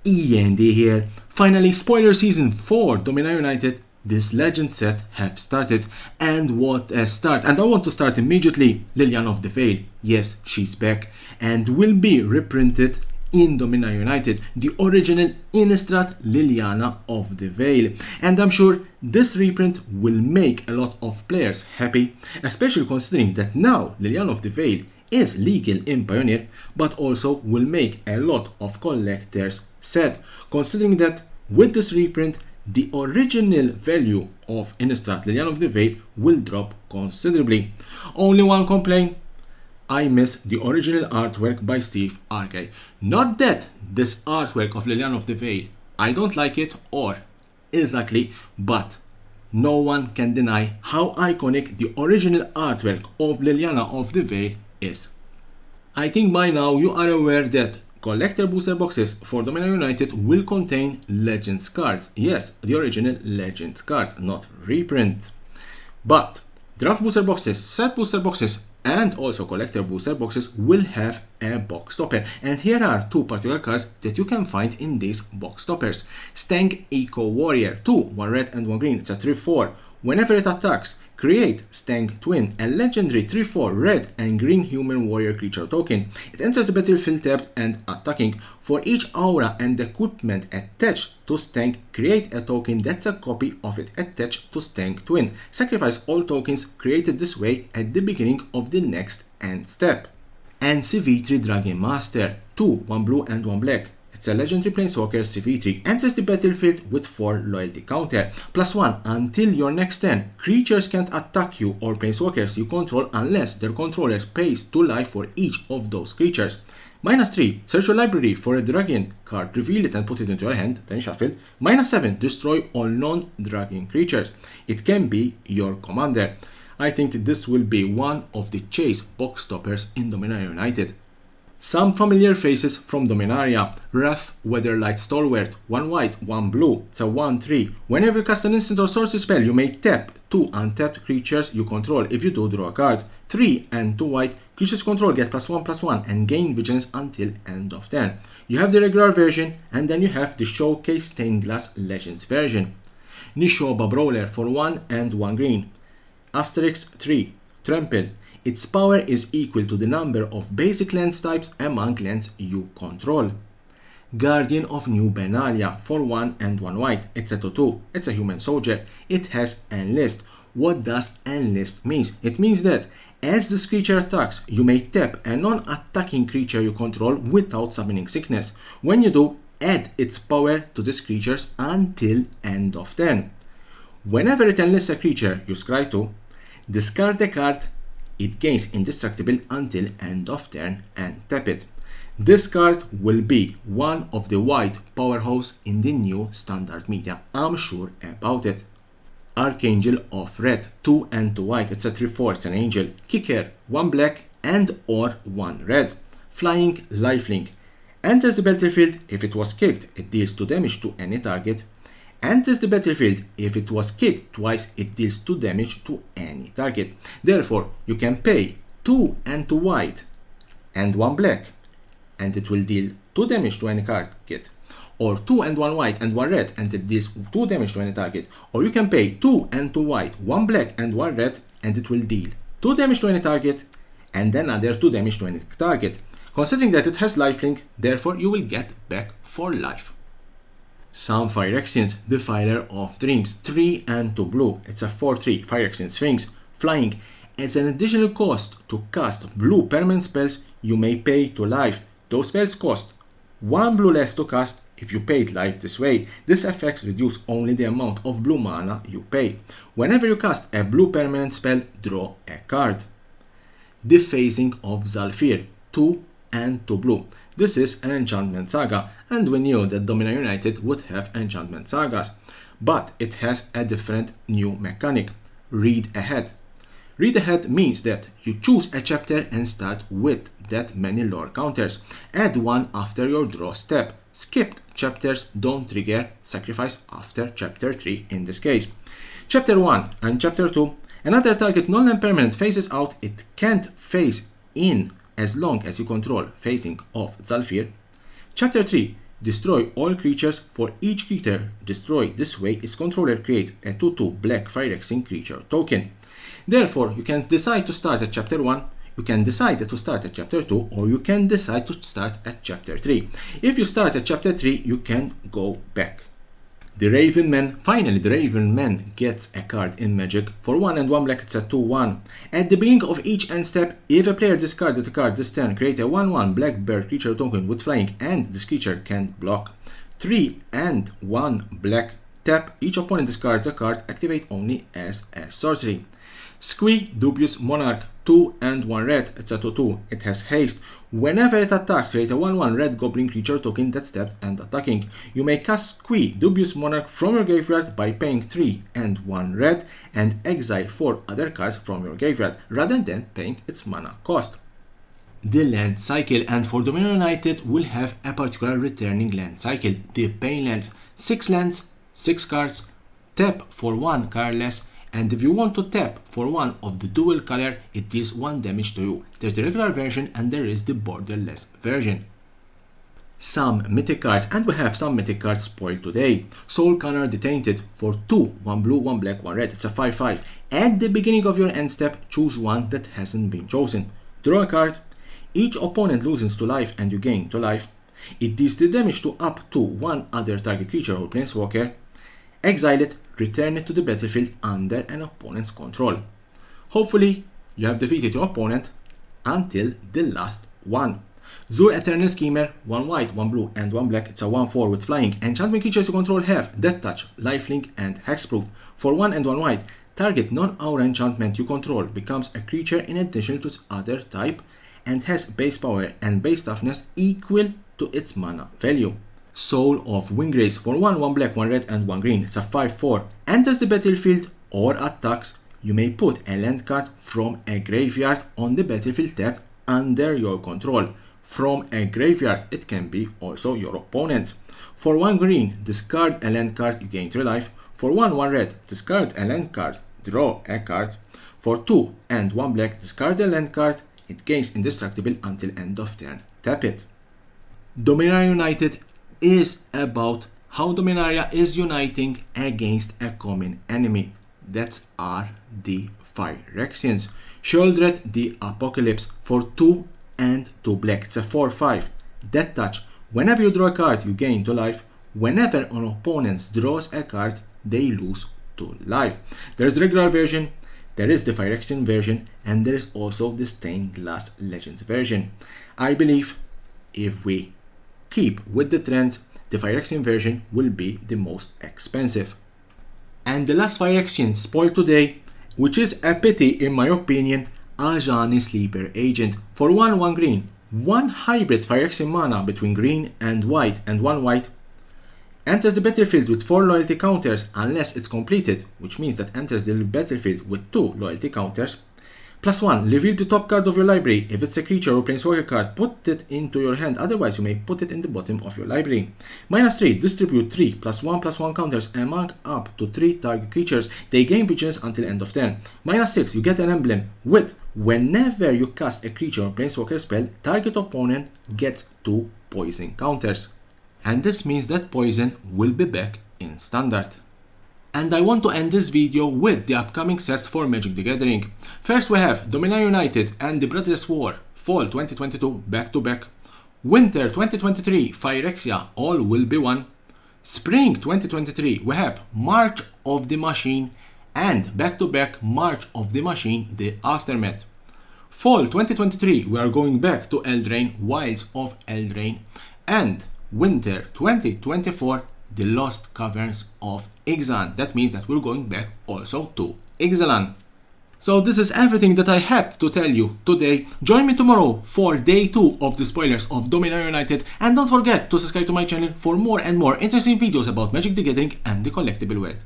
E.N.D here. Finally, spoiler season 4 Dominaria United. This legend set have started, and what a start. And I want to start immediately. Liliana of the Veil, yes, she's back and will be reprinted in Dominaria United, the original Innistrad Liliana of the Veil. And I'm sure this reprint will make a lot of players happy, especially considering that now Liliana of the Veil is legal in Pioneer, but also will make a lot of collectors sad, considering that with this reprint the original value of Innistrad Liliana of the Veil will drop considerably. Only one complaint: I miss the original artwork by Steve Arkay. Not that this artwork of Liliana of the Veil I don't like it or exactly, but no one can deny how iconic the original artwork of Liliana of the Veil is. I think by now you are aware that collector booster boxes for Dominaria United will contain Legends cards. Yes, the original Legends cards, not reprint. But draft booster boxes, set booster boxes, and also collector booster boxes will have a box topper. And here are two particular cards that you can find in these box toppers. Stang Eco Warrior, 2, 1 red and 1 green. It's a 3/4. Whenever it attacks, create Stang Twin, a legendary 3/4 red and green human warrior creature token. It enters the battlefield tapped and attacking. For each aura and equipment attached to Stang, create a token that's a copy of it attached to Stang Twin. Sacrifice all tokens created this way at the beginning of the next end step. And Sivitri Dragon Master, 2, 1 blue and 1 black. It's a legendary planeswalker. Sivitri enters the battlefield with 4 loyalty counter. +1 until your next turn. Creatures can't attack you or planeswalkers you control unless their controllers pays 2 life for each of those creatures. -3, search your library for a dragon card, reveal it and put it into your hand, then shuffle. -7, destroy all non-dragon creatures. It can be your commander. I think this will be one of the chase box toppers in Dominaria United. Some familiar faces from Dominaria. Wrath, Weatherlight Stalwart, 1 white, 1 blue. It's a 1/3. Whenever you cast an instant or sorcery spell, you may tap 2 untapped creatures you control. If you do, draw a card. 3 and 2 white. Creatures control get +1/+1 and gain vigilance until end of turn. You have the regular version, and then you have the Showcase Stained Glass Legends version. Nishoba Brawler for 1 and 1 green. Asterisk 3. Trample. Its power is equal to the number of basic lands types among lands you control. Guardian of New Benalia for 1 and 1 white. It's a 2/2. It's a human soldier. It has Enlist. What does Enlist mean? It means that as this creature attacks, you may tap a non-attacking creature you control without summoning sickness. When you do, add its power to this creature's until end of turn. Whenever it enlists a creature you scry to, discard a card. It gains indestructible until end of turn and tap it. This card will be one of the white powerhouse in the new standard meta. I'm sure about it. Archangel of Red, 2 and 2 white. It's a 3/4. It's an angel. Kicker, 1 black and or 1 red. Flying lifelink. Enters the battlefield. If it was kicked, it deals 2 damage to any target. Enters the battlefield. If it was kicked twice, it deals 2 damage to any target. Therefore, you can pay 2 and 2 white and 1 black, and it will deal 2 damage to any target. Or 2 and 1 white and 1 red, and it deals 2 damage to any target. Or you can pay 2 and 2 white, 1 black and 1 red, and it will deal 2 damage to any target, and then another 2 damage to any target. Considering that it has lifelink, therefore you will get back for life. Some Phyrexians, Defiler of Dreams, 3 and 2 blue. It's a 4/3 Phyrexian Sphinx. Flying. As an additional cost to cast blue permanent spells, you may pay to life. Those spells cost 1 blue less to cast if you paid life this way. This effects reduce only the amount of blue mana you pay. Whenever you cast a blue permanent spell, draw a card. The Phasing of Zhalfir, 2 and 2 blue. This is an enchantment saga, and we knew that Dominaria United would have enchantment sagas, but it has a different new mechanic. Read ahead. Read ahead means that you choose a chapter and start with that many lore counters. Add 1 after your draw step. Skipped chapters don't trigger sacrifice after chapter 3 in this case. Chapter 1 and chapter 2. Another target non-land permanent phases out. It can't phase in as long as you control Phasing of Zhalfir. Chapter 3. Destroy all creatures. For each creature destroyed this way, its controller creates a 2/2 black Phyrexian creature token. Therefore, you can decide to start at chapter 1, you can decide to start at chapter 2, or you can decide to start at chapter 3. If you start at chapter 3, you can go back. The Raven Man. Finally, the Raven Man gets a card in Magic. For 1 and 1 black, it's a 2/1. At the beginning of each end step, if a player discards a card this turn, create a 1/1 black bear creature token with flying, and this creature can't block. 3 and 1 black, tap. Each opponent discards a card, activate only as a sorcery. Squee, Dubious Monarch. 2 and 1 red, it's a 2/2. It has haste. Whenever it attacks, create a 1/1 red goblin creature token that's tapped and attacking. You may cast Squee, Dubious Monarch from your graveyard by paying 3 and 1 red and exile 4 other cards from your graveyard rather than paying its mana cost. The land cycle, and for Dominaria United will have a particular returning land cycle. The pain lands, 6 lands, 6 cards, tap for 1 colorless, and if you want to tap for 1 of the dual color, it deals 1 damage to you. There's the regular version and there is the borderless version. Some mythic cards, and we have some mythic cards spoiled today. Soul Canard the Tainted. For 2, 1 blue, 1 black, 1 red, it's a 5/5. At the beginning of your end step, choose one that hasn't been chosen. Draw a card. Each opponent loses to life and you gain to life. It deals the damage to up to 1 other target creature or planeswalker. Exile it, return it to the battlefield under an opponent's control. Hopefully, you have defeated your opponent until the last one. Zur Eternal Schemer. 1 white, 1 blue, and 1 black. It's a 1/4 with flying. Enchantment creatures you control have Death Touch, Lifelink, and Hexproof. For 1 and 1 white, target non-aura enchantment you control becomes a creature in addition to its other type and has base power and base toughness equal to its mana value. Soul of Wingrace. For 1, 1 black, 1 red, and 1 green. It's a 5/4. Enters the battlefield or attacks, you may put a land card from a graveyard on the battlefield tapped under your control. From a graveyard, it can be also your opponent's. For 1 green, discard a land card, you gain 3 life. For 1, 1 red, discard a land card, draw a card. For 2 and 1 black, discard a land card, it gains indestructible until end of turn. Tap it. Dominaria United is about how Dominaria is uniting against a common enemy. That's the Phyrexians. Sheoldred the Apocalypse. For 2 and 2 black. It's a 4/5. Death Touch. Whenever you draw a card, you gain 2 life. Whenever an opponent draws a card, they lose 2 life. There's the regular version, there is the Phyrexian version, and there is also the Stained Glass Legends version. I believe if we keep with the trends, the Phyrexian version will be the most expensive. And the last Phyrexian spoiled today, which is a pity in my opinion, Ajani Sleeper Agent. For 1, 1 green, 1 hybrid Phyrexian mana between green and 1 white. Enters the battlefield with 4 loyalty counters unless it's completed, which means that enters the battlefield with 2 loyalty counters. +1, reveal the top card of your library. If it's a creature or planeswalker card, put it into your hand, otherwise you may put it in the bottom of your library. -3, distribute 3 +1/+1 counters among up to 3 target creatures. They gain vigilance until end of turn. -6, you get an emblem with whenever you cast a creature or planeswalker spell, target opponent gets 2 poison counters. And this means that poison will be back in standard. And I want to end this video with the upcoming sets for Magic the Gathering. First we have Dominaria United and the Brothers War Fall 2022 back to back. Winter 2023 Phyrexia all will be one. Spring 2023 we have March of the Machine and back to back March of the Machine the Aftermath. Fall 2023 we are going back to Eldraine Wilds of Eldraine, and Winter 2024 the Lost Caverns of Ixalan. That means that we're going back also to Ixalan. So this is everything that I had to tell you today. Join me tomorrow for day 2 of the spoilers of Dominaria United, and don't forget to subscribe to my channel for more and more interesting videos about Magic the Gathering and the collectible world.